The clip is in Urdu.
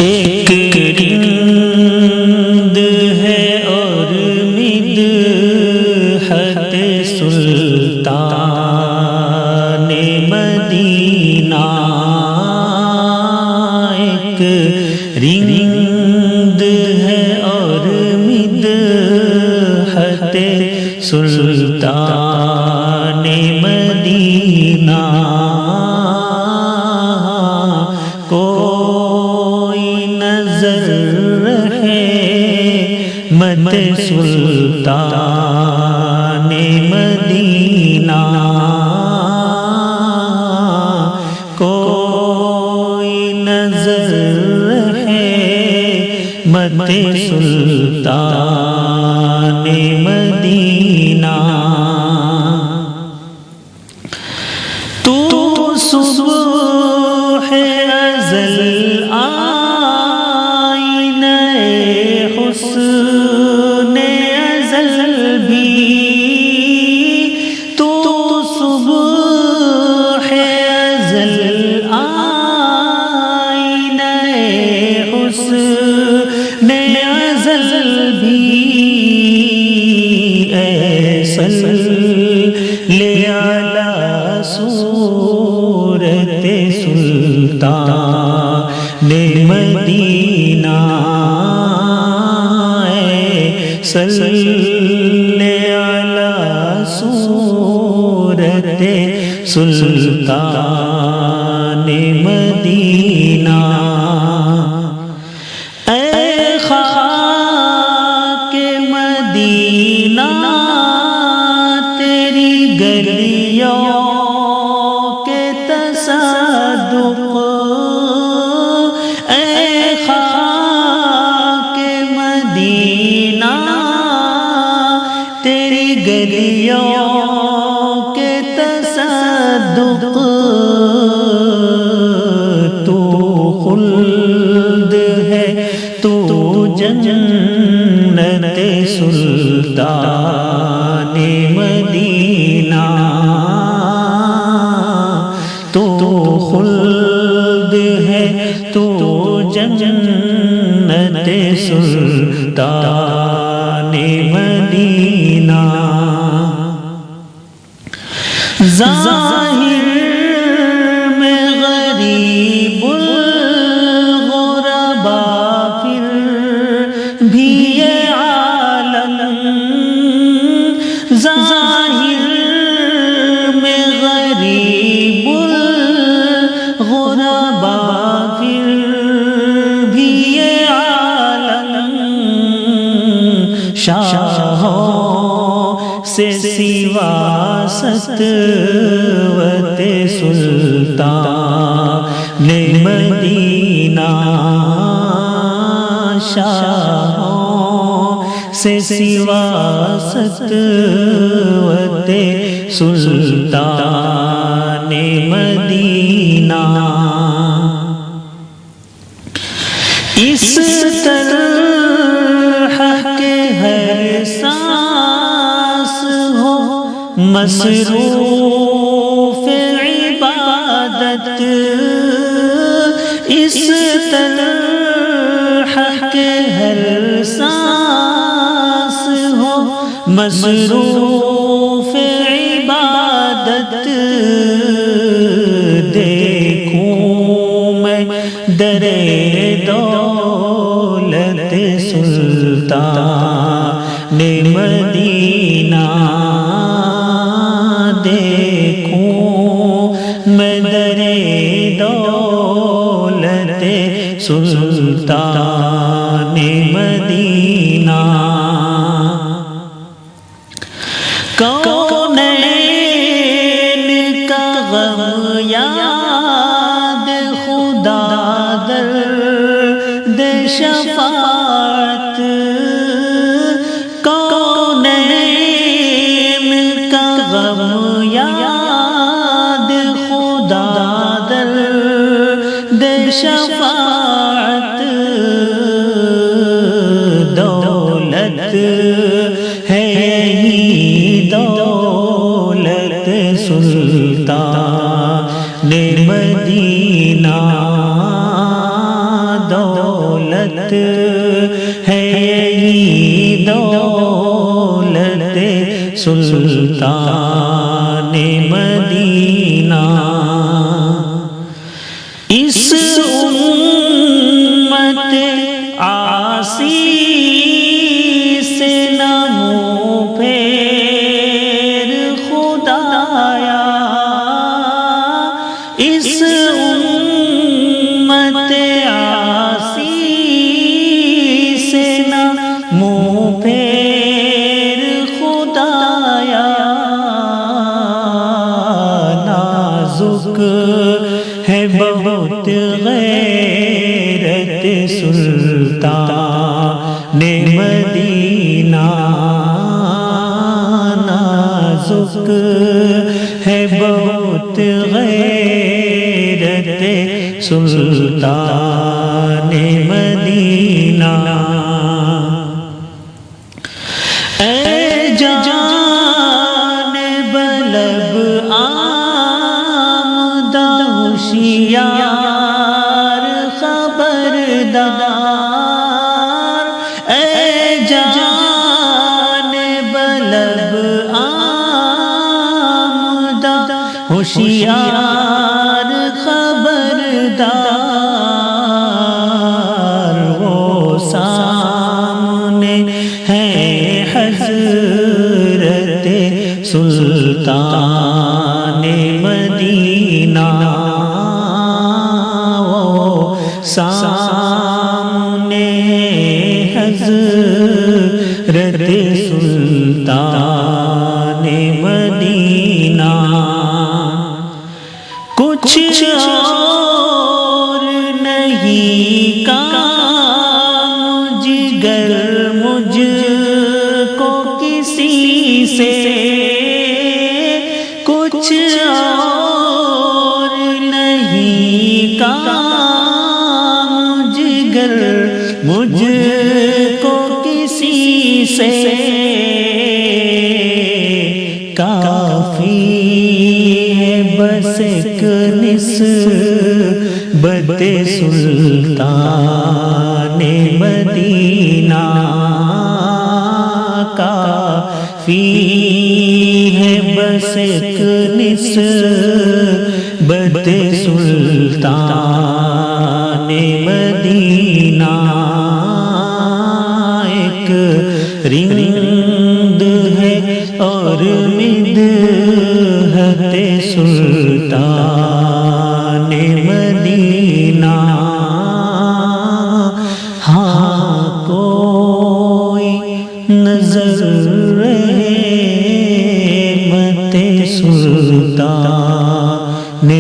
ایک رند ہے اور مدحت سلطان مدینہ، ایک رند ہے اور مدحت سلطان مدینہ، کوئی نظر ہے مت سلطان مدینہ، کوئی نظر ہے مت سلطان مدینہ، تو صبح ازل آئینہ حسن ازل بھی، تو صبح ازل آئینہ حسن ازل بھی، اے صلی علی صورت سلطان مدینہ، صلی علی صورت سلطان مدینہ، اے خاک مدینہ تیری گلیوں کے تصدق، اے خاک مدینہ تیری گلیوں کے تصدق، تو خلد ہے تو جنت سلطان مدینہ، تو خلد ہے تو جنت سلطان مدینہ، ظاہر میں غریب الغرباء پھر بھی یہ عالم، ظاہر میں غریب الغرباء پھر بھی یہ عالم، شاہوں سے سوا ستوت سلطان مدینہ، شاہوں سے سوا ستوت سلطان مدینہ، اس طرح کے ہر سانس ہو مصروف عبادت، اس طرح کے ہر سانس ہو مصروف عبادت، دیکھوں میں در دولت سلطان مدینہ، دیکھوں میں در دولت سلطان مدینہ، کونین کا غم یاد خدا درد شفاعت، کونین کا غم یاد خدا درد شفاعت، دولت ہے ہی دولت سلطان مدینہ، دولت دولت ہے یہی دولت سلطان مدینہ اس امت عاصی سے نہ منہ پھیر خدایا اس امت عاصی سے نہ منہ پھیر خدایا نازک ہے بہت غیرت سلطان مدینہ نازک ہے بہت غیرت سلطان مدینہ اے جان بلب آمدہ ہوشیار خبردار اے جان بلب آمدہ ہوشیار خبردار وہ سامنے ہے حضرت سلطان مدینہ وہ سامنے حضرت سلطان مدینہ کچھ اور نہیں کام جگر مجھ کو کسی سے کچھ اور نہیں کام جگر مجھ کو کسی سے کافی ہے بس ایک نسبت سلطان مدینہ کافی ہے بس ایک نسبت سلطان مدینہ ایک رند ہے اور مدحت سلطان مدینہ ہاں کوئی نظر رحمت سلطان